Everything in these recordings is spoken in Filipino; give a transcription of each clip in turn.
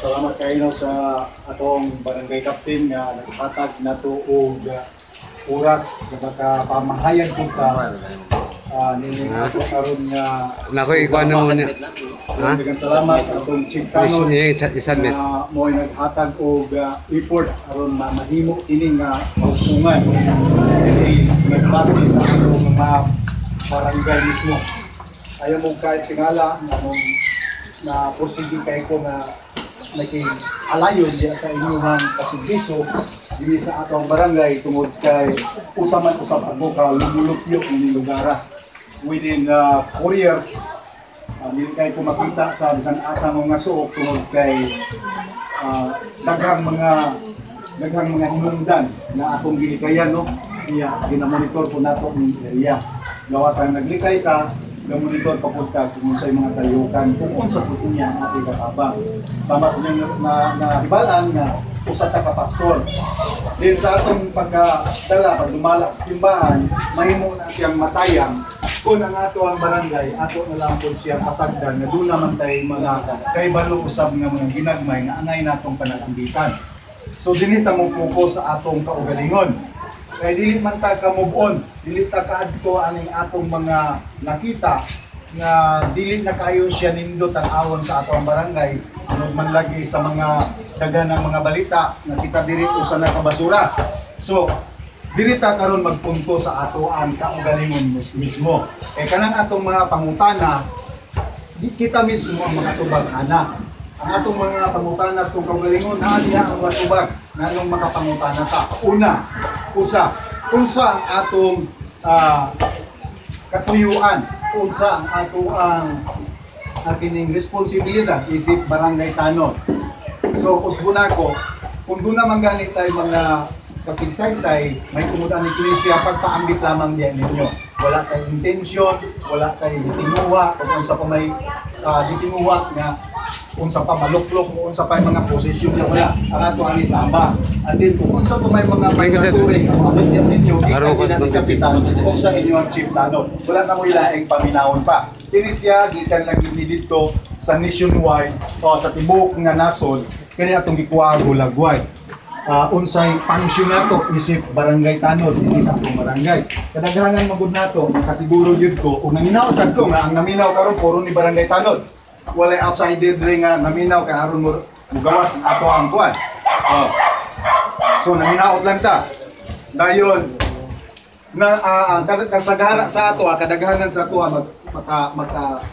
Salamat kayo sa atong barangay captain nga naghatag nato og oras nga pamahayag ko ta nini ato karon nga nako ikuan mo niya. Ha? Salamat sa atong chief kanon na mo naghatag og effort aron mahimo kini nga pagtungan kini nagbase sa atong mga barangay mismo. Ayaw mo kahit tingala na porsigin kay ko nga nag-alayon diya sa inyong kasigbiso dili sa atong barangay tungod kay usaman usab ako ka lumulupyo ini lugar within 4 years dili kay ko makita sa bisan asa mga suok tungod kay daghang mga hinungdan na atong gilikayan no iya ginamonitor po nato ang area gawas ang naglikay ka monitor papunta kung sa mga tayukan kung unsa po niya ang ating katabang. Sama sa inyo na hibalan na usa ta ka pastor. Din sa atong pagdala, pagdumala sa simbahan, mahimo na siyang masayang kung ang ato ang barangay, ato na lang po siyang pasagdan na doon naman tayo mga kaibalo usab nga mga ginagmay nga angay natong pananaglitan. So dinita mo po sa atong kaugalingon. Kaya dili man ta ka-move on, dili ta kaadto aning atong mga nakita nga dili na kayo siya nindot ang awon sa atong barangay ano man lagi sa mga daganang mga balita na kita diri usa na kabasura. So dili ta karon magpunto sa ato ang kaugalingon mismo. Kanang atong mga pangutana kita mismo ang mga tubag-ana. Ang atong mga pangutana sa kaugalingon diha ang matubag nganong makapangutana ta. Una, unsa ang atong katuyuan, unsa ang ato ang kining responsibilidad isip barangay tanod. So usbon ako kung doon naman ganit tayo mga kapigsaysay may tumudan ni Kristiya pagpaambit lamang diyan ninyo. Wala tayong intensyon, wala tayong tinuwa, kung unsa pa may ditinuwa nga unsa pa maluklok o unsa pa mga posisyon na wala ang ato ani tama at din kung unsa pa may mga turing ang abot ninyo gikan ni kapitan o sa inyo ang chief tanod wala na mo ilaing paminawon pa kini siya gikan lagi ni dito sa nationwide o sa tibok nga nasod kani atong gikuwago lagway unsay function nato isip barangay tanod dinhi sa atong barangay kadaghanan magud nato makasiguro gyud ko ug naminaw sad ko nga ang naminaw karon puro ni barangay tanod walay outsider ring nga naminaw kay aron mo mugawas ato ang kuan. So naminaot lang ta. Dayon na ang kasagara sa ato kadaghanan sa ato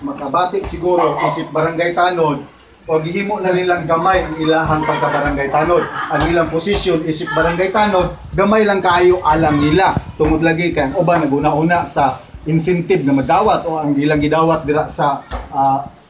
makabatik siguro isip barangay tanod o gihimo na nilang gamay ang ilahang pagka-barangay tanod. Ang ilang posisyon isip barangay tanod gamay lang kaayo alam nila tungod lagi kan uban naguna-una sa incentive na madawat o ang ilang gidawat dira sa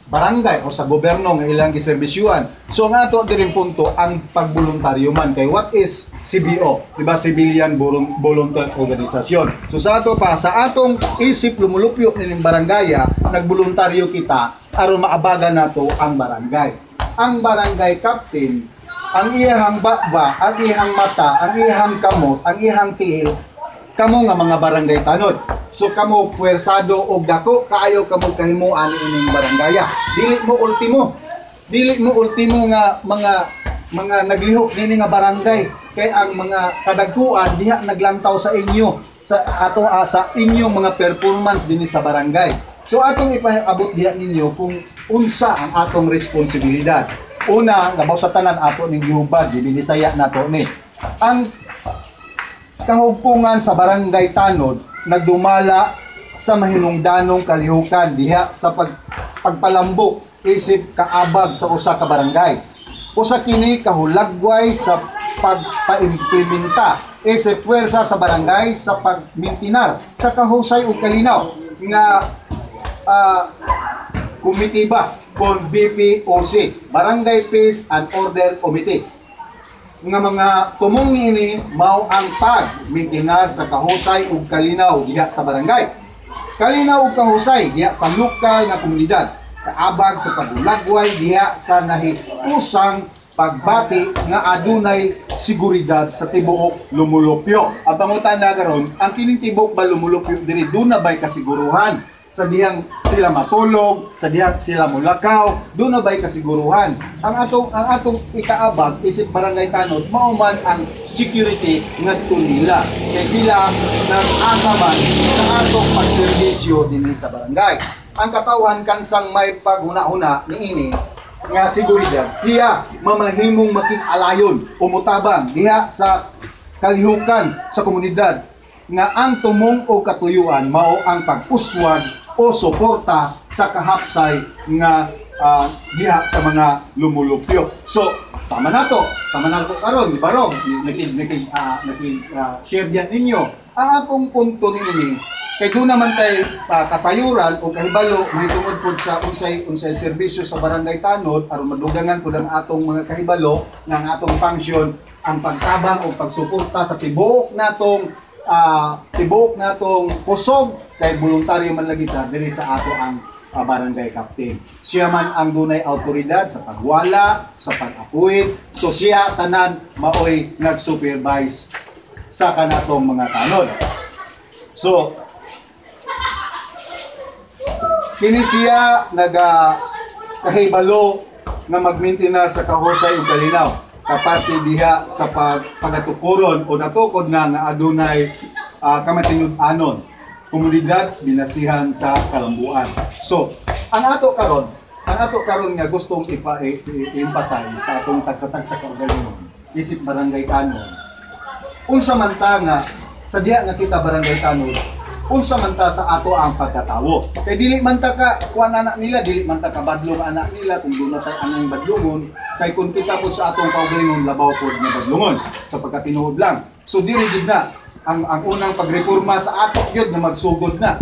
barangay o sa gobyerno nga ilang giserbisyuan. So nga ato diring punto ang pagboluntaryo man kay what is CBO, diba? Civilian Volunteer Organization. So sa ato pa sa atong isip lumulupyo nining barangaya, nagboluntaryo kita aron maabagan nato ang barangay. Ang barangay captain, ang iyang bakba, ang iyang mata, ang iyang kamot, ang iyang tiil, kamo nga mga barangay tanod. So kamo puwersado og dako kaayo kamo kahimuan ining barangaya. Dili mo ultimo nga mga naglihok nini nga barangay kay ang mga kadagkuan diha naglantaw sa inyo sa ato sa inyong mga performance dinhi sa barangay. So atong ipaabot diha ninyo kung unsa ang atong responsibilidad. Una, gabaw sa tanan ato ning gihubad binisaya nato ni. Ang kahugpungan sa barangay tanod nagdumala sa mahinungdanong kalihukan diha sa pagpalambok isip kaabag sa usa ka barangay. Usa kini kahulagway sa pagpaimplementa isip puwersa sa barangay sa pagmintinar sa kahusay ug kalinaw nga komitiba kon BPOC, Barangay Peace and Order Committee. Nga mga tumong ini mao ang pagmintinar sa kahusay ug kalinaw diha sa barangay. Kalinaw ug kahusay diha sa lokal nga komunidad. Kaabag sa pagulagway diha sa nahiusang pagbati nga adunay seguridad sa tibuok lumulupyo. Ang pangutana karon, ang kining tibuok ba lumulupyo diri duna bay kasiguruhan? Sa dihang sila matulog, sa dihang sila mulakaw, doon na ba'y kasiguruhan. Ang atong ikaabag, isip barangay tanod, mauman ang security ngadto nila. Kaya sila nag-asa man sa atong pagserbisyo din sa barangay. Ang katawan kansang may paghuna-huna niini nga seguridad, siya mamahimong makikalayon, umutabang diha sa kalihukan sa komunidad nga ang tumong o katuyuan mao ang pag-uswag o suporta sa kahapsay nga diha sa mga lumulupyo. So, sama na to karon, di ba ron? Share diyan ninyo. Ang akong punto niini, kay doon naman tay kasayuran o kahibalo mahitungod po sa unsay serbisyo sa barangay tanod aron madugangan pud ang atong mga kahibalo ng atong function ang pagtabang o pagsuporta sa tibuok natong kusog kay voluntaryo man lagi ta diri sa ato ang barangay captain. Siya man ang dunay awtoridad sa pagwala, sa pag-appoint. So siya tanan maoy nag-supervise sa kanatong mga tanod. So kini siya kahibalo nga mag-maintain sa kahusay ug kalinaw kapati diha sa pagatukuron o natukod na nga adunay kamatinud-anon komunidad binasihan sa kalambuan. So, ang ato karon nga gustong i-emphasize sa atong tagsa-tagsa kaugalingon isip barangay tanod. Unsa man ta nga sa diha nga kita barangay tanod, unsa man ta sa ato ang pagkatawo. Kay dili man ta ka kuan anak nila, dili man ta ka badlong anak nila kung doon na tay anang badlongon, kay kung kita po sa atong kaugalingon labaw pod nga badlongon sa pagkatinuod lang. So dili gid na ang unang pagreforma sa ato gyud na magsugod na.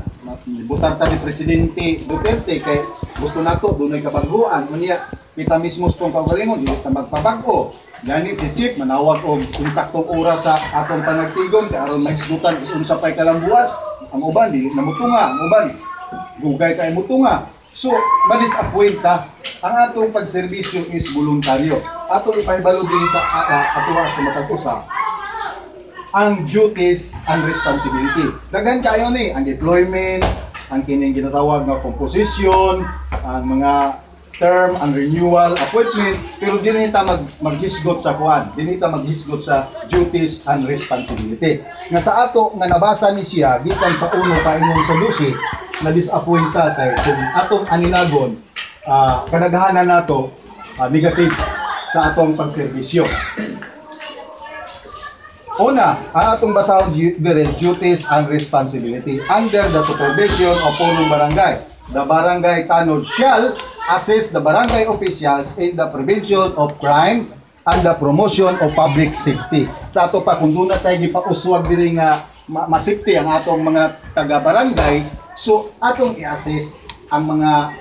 Butar ta ni Presidente Duterte kay gusto nato dunay kabaguan unya kita mismo sa kaugalingon dili ta magpabag-o. Gani si Chief manawag og insaktong oras sa atong panagtigon kay aron mahisgutan unsa pay kalambuan. Ang uban dili na mutunga, ang uban gugay kay mutunga. So ma-disappoint ta. Ang atong pagserbisyo is voluntaryo. Atong ipahibalo din sa atuwa sa matag-usa ang duties and responsibility. Daghan kayo ni ang deployment, ang kining ginatawag nga composition, ang mga term and renewal appointment, pero dili ta maghisgot sa kuan, dili ta maghisgot sa duties and responsibility. Nga sa ato nga nabasa ni siya gikan sa 1 paingon sa 12 na disappoint ta kay kung atong aninagon kadaghanan nato negative sa atong pagserbisyo. Una, ang atong basahon duties and responsibility under the supervision of punong barangay. The barangay tanod shall assist the barangay officials in the prevention of crime and the promotion of public safety. Sa ato pa kung doon na tayo gipauswag diri nga masafety ang atong mga taga-barangay, so atong i-assist ang mga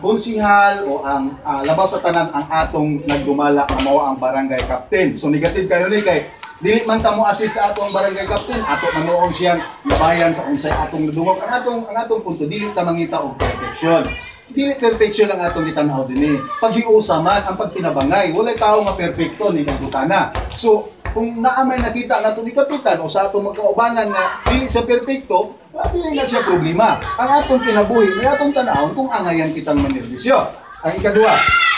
konsihal o ang labaw sa tanan ang atong nagdumala ang mao ang barangay captain. So negative kayo ni kay dili man ta mo assist sa atong barangay captain, ato manuong siyang labayan sa unsay atong nadungog. Ang atong punto dili ta mangita og perfection. Dili perfection ang atong gitan-aw dinhi. Paghiusa man ang pagtinabangay, walay tawo nga perpekto ni kagutana. So kung naamay nakita nato ni kapitan o sa atong magkaubanan nga dili sa perpekto, dili na siya problema. Ang atong kinabuhi, may atong tanawon kung angayan kitang manerbisyo. Ang ikaduha,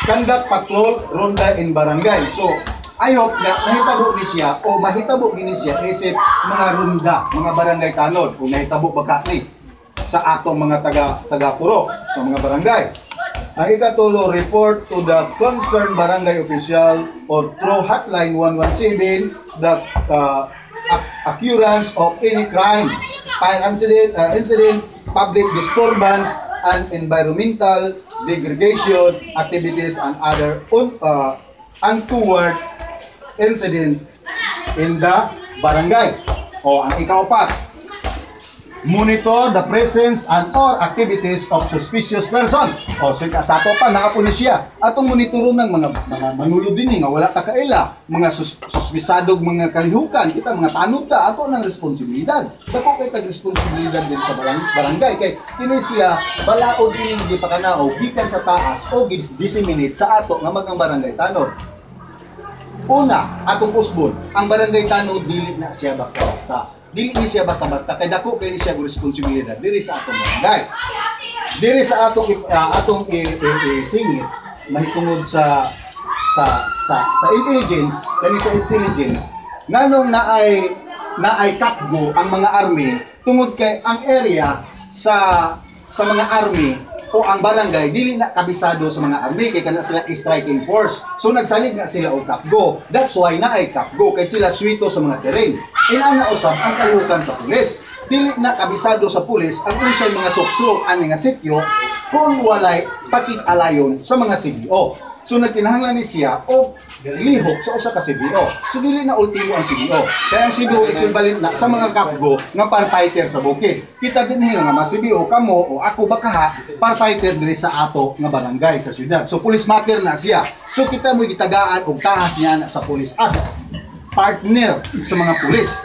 conduct patrol, ronda in barangay. So, I hope na mahitabo ni siya o mahitabo ni siya isip mga ronda, mga barangay tanod, kung mahitabo baka ni sa atong mga taga-puro, sa mga barangay. Ang ikatulo, report to the concerned barangay official or through hotline 117 the occurrence of any crime, fire incident, public disturbance, and environmental degradation activities and other untoward incident in the barangay. O ang ikaapat, monitor the presence and or activities of suspicious person. O sa ato pa naapo ni siya. Atong monitoro ng mga manulo dinhi nga wala ta kaila, mga suspisadog mga kalihukan, kita mga tanod ta ato ng responsibilidad. Dako kay tag responsibilidad din sa barangay kay kini siya balaod dining gipakanao gikan sa taas o disseminate sa ato nga mga barangay tanod. Una, atong usbon, ang barangay tanod dili na siya basta-basta. Dili ni siya basta-basta kay dako kay ni siya responsibilidad diri sa atong barangay. Diri sa atong singit mahitungod sa intelligence, kani sa intelligence nganong naay katgo ang mga army tungod kay ang area sa mga army o ang barangay dili na kabisado sa mga army kay kana sila striking force. So nagsalig na sila og kapgo. That's why naay kapgo kay sila swito sa mga terrain. Inana usab ang kalihukan sa pulis. Dili na kabisado sa pulis ang unsay mga sukso ani nga sityo kung walay pakig-alayon sa mga CBO. So nagkinahanglan ni siya o lihok sa usa ka CBO. So dili na ultimo ang CBO. Kaya ang CBO equivalent na sa mga kapgo nga firefighter sa bukid. Kita din nga mga CBO kamo o ako bakaha firefighter diri sa ato nga barangay sa syudad. So police matter na siya. So kita mo gitagaan og tahas niya na sa police as partner sa mga pulis.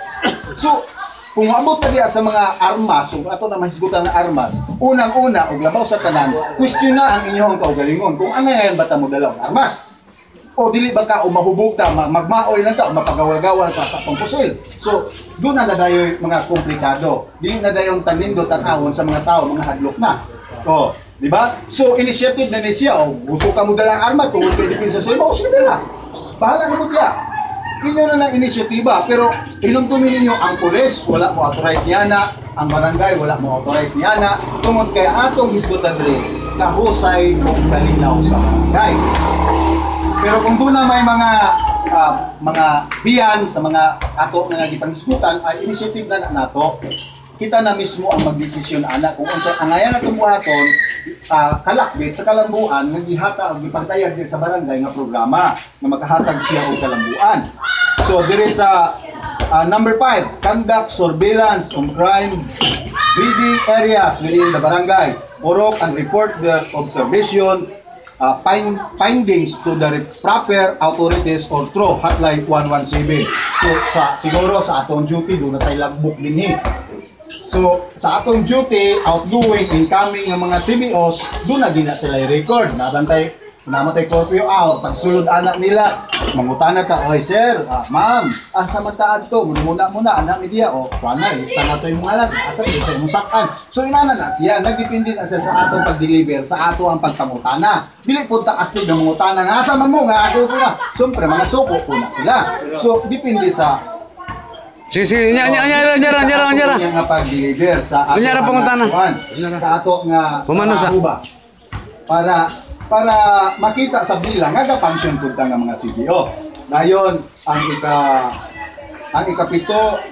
So kung maabot na diya sa mga armas, o ato na mahisgutan na armas, unang-una, o labaw sa tanan, question na ang inyong kaugalingon. Kung ano yan ba ta mo dalaw armas? O dili ba ka o mahubog ta, magmaoy lang ta, o mapagawal-gawal ka sa pangpusil. So, doon na nadayoy mga komplikado. Dili na dayong tanindot at awon sa mga tao, mga hadlok na. O, di ba? So, initiative na ni siya, o gusto ka mo dalang armas, kung pwede sa sa'yo, o sige na. Bahala na mo diya. Inyo na inisyatiba, pero inumtumin ninyo ang pulis, wala mo authorize niya na, ang barangay, wala mo authorize niya na, tungod kay atong hisgutan rin, kahusay o kalinaw sa barangay. Pero kung doon na may mga biyan sa mga ato na nagipanghisgutan, ay initiative na nato, kita na mismo ang magdesisyon ana kung unsa ang ayan na tumuhaton kalakbit sa kalambuan nga gihata og gipantayag din sa barangay nga programa nga makahatag siya og kalambuan. So dire sa number 5, conduct surveillance on crime breeding areas within the barangay. Orok and report the observation findings to the proper authorities or through hotline 117. So siguro sa atong duty doon na tayo lagbok dinhi. So, sa atong duty, outgoing, incoming ng mga CBOs, doon na gina sila i-record. Nabantay, namatay curfew out. Pagsulod anak nila, mangutana ka, oy sir, ma'am, sa mataan to, muna, anak ni dia, o, wana, lista na to yung mga alat, asa, isa yung sakan. So, inana na siya, nagdipindi na siya sa atong pag-deliver, sa ato ang pagpangutana. Dili punta kastig ng mangutana, nga, asa man mo, nga, ako po na. Siyempre, mga suko po na sila. So, dipindi sa Sige, nyara. Yang nga pag-deliver sa ato sa ato nga uba. Para makita sa bilang nga function pud nga mga CBO. Dayon ang ikapito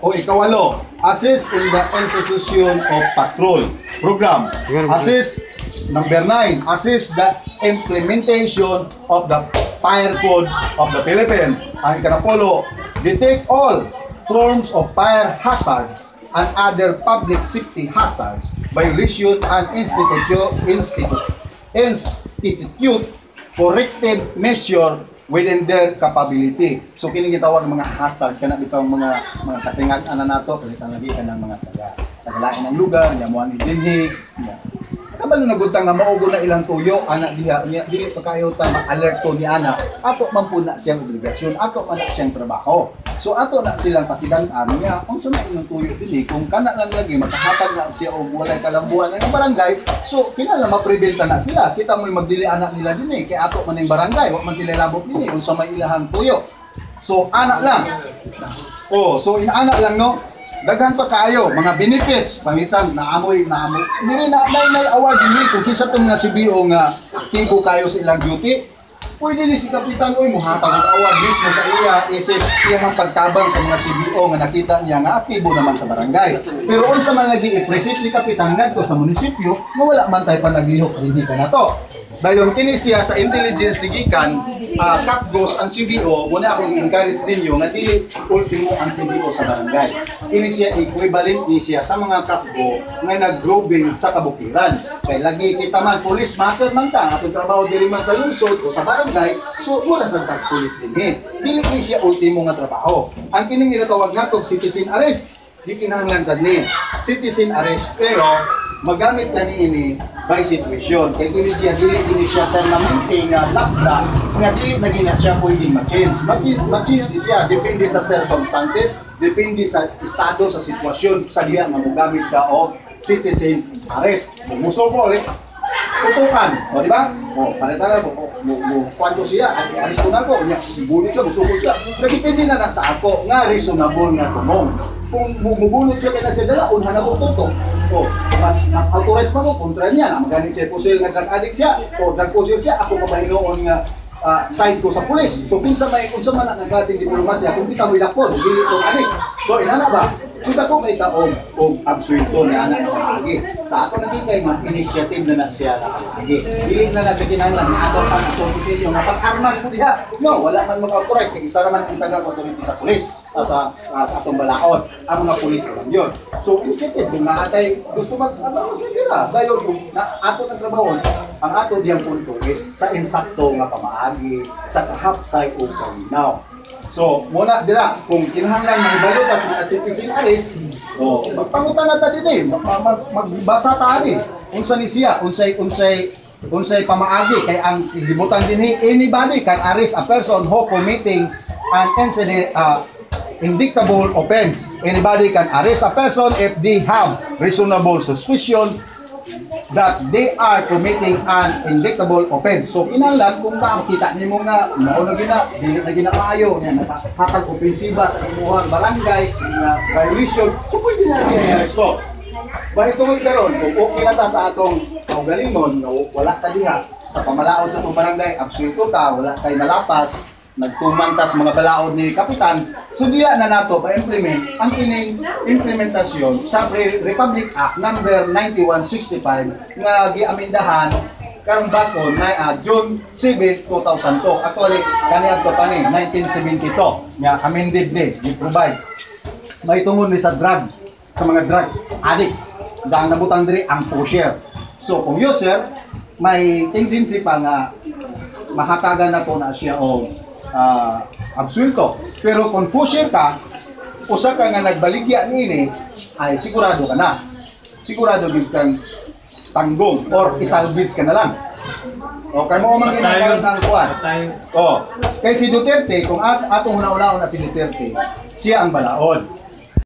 o ikawalo, assist in the institution of patrol program. Assist number 9, assist the implementation of the fire code of the Philippines. Ang ikapolo, detect all forms of fire hazards and other public safety hazards, violation and institute corrective measure within their capability. So kini gitawag mga hazard kana bitaw mga katingan-ana nato kanilang lagi kanang mga tagalain ng lugar, yamuan ni dinhi. Kabalo nagutang nga maugo na ilang tuyo anak diha dili pa kayo ta ma-alert to ni anak ato man po na siyang obligasyon ato man na siyang trabaho. So ato na silang pasidan-an niya unsa na inyong tuyo dinhi kung kana lang lagi makahatag na siya og walay kalambuan ng barangay. So kinala ma-preventa na sila kita mo'y magdili anak nila dinhi kay ato man ning barangay wa man sila labot dinhi unsa may ilahang tuyo. So anak lang. So inaanak lang no. Daghan pa kayo, mga benefits, pamitan, naamoy. May award din kung kisa itong mga CBO nga aktibo kayo sa ilang duty. Pwede ni si Kapitan, muhatag ang award mismo sa iya, isip iyang pagtabang sa mga CBO nga nakita niya nga aktibo naman sa barangay. Pero unsa man lagi i-present ni Kapitan ngadto sa munisipyo, nga wala man tayo pa naglihok rinhi ka na to. Dayon kini siya sa intelligence ni gikan kapgos ang CDO, muna akong encourage ninyo na dili ultimo ang CDO sa barangay. Kini siya equivalent ni siya sa mga kapgo nga nag-growing sa kabukiran. Kay lagi kita man police matter man ta atong trabaho diri man sa lungsod o sa barangay, so mura sa police dinhi. Dili ni siya ultimo nga trabaho. Ang kining ginatawag natong citizen arrest, di kinahanglan sad ni citizen arrest, pero magamit na ni ini by situation. Kaya kini siya permanente nga lakda nga dili na gina siya pwedeng ma-change. Ma-change siya depende sa circumstances, depende sa estado, sa sitwasyon sa diya nga mogamit ka o citizen arrest. Muso ko ulit tutukan, o di ba? O, panita na ko, kwanto siya, aresto na ko, bunit siya, musukot siya. Nagdepende na sa ako nga reasonable nga tumong. Kung bubulot siya kaya siya dala, unhan ako tutok. O, mas authorized pa ko, kontra niya, magaling siya pusil nga drug addict siya, o drug pusil siya, ako mabahinoon nga side ko sa pulis. So, kung sa man ang klaseng diplomasya, kung kita mo ilakpon, dili itong adik. So, inana ba? Suda ko may taong o absuelto na anak na lagi. Sa ato naging kay initiative na siya lagi. Dili na sa kinahanglan na ato pang asosasyon nga pag-armas mo diha. No, wala man mag-authorize kay isa naman ang taga-authority sa pulis sa atong balaod. Ang mga pulis lang yun. So, initiative kung naatay gusto mag-ano sa nila. Dayon kung ato ang trabaho, ang ato diyang punto is sa insakto nga pamaagi, sa kahapsay o kalinaw. So, muna dira, kung kinahanglan mahibalo ka sa citizen arrest, magpangutan na ta din eh, magbasa ta ani. Unsa ni siya, unsay pamaagi kay ang gibutan dinhi anybody can arrest a person who committing an incident indictable offense. Anybody can arrest a person if they have reasonable suspicion that they are committing an indictable offense. So kinahanglan kung makita nimo nga mao na dili na ginaayo nga nakatag opensiba sa imuhang barangay na violation, so pwede na siya i-arresto. Bali tungod karon kung okay na ta sa atong kaugalingon nga wala ta diha sa pamalaod sa atong barangay, absuelto ta, wala tay nalapas, nagtumantas mga balaod ni kapitan, so diya na nato pa-implement ang kining implementasyon sa Republic Act number 9165 nga giamendahan karong bakon na June 7, 2002. Actually, kaniadto pa ni 1972 nga amended ni gi-provide may tungod ni sa drug, sa mga drug addict. Dang nabutang diri ang pusher. So kung user may tendency pa nga mahatagan na to na siya o absuelto. Pero kung pusher ka, usa ka nga nagbaligya niini, ay sigurado ka na. Sigurado din kang tanggong or isalvage ka na lang. O kay mo man ginagawa ng kuwan. O kay si Duterte, kung atong una-una si Duterte, siya ang balaod.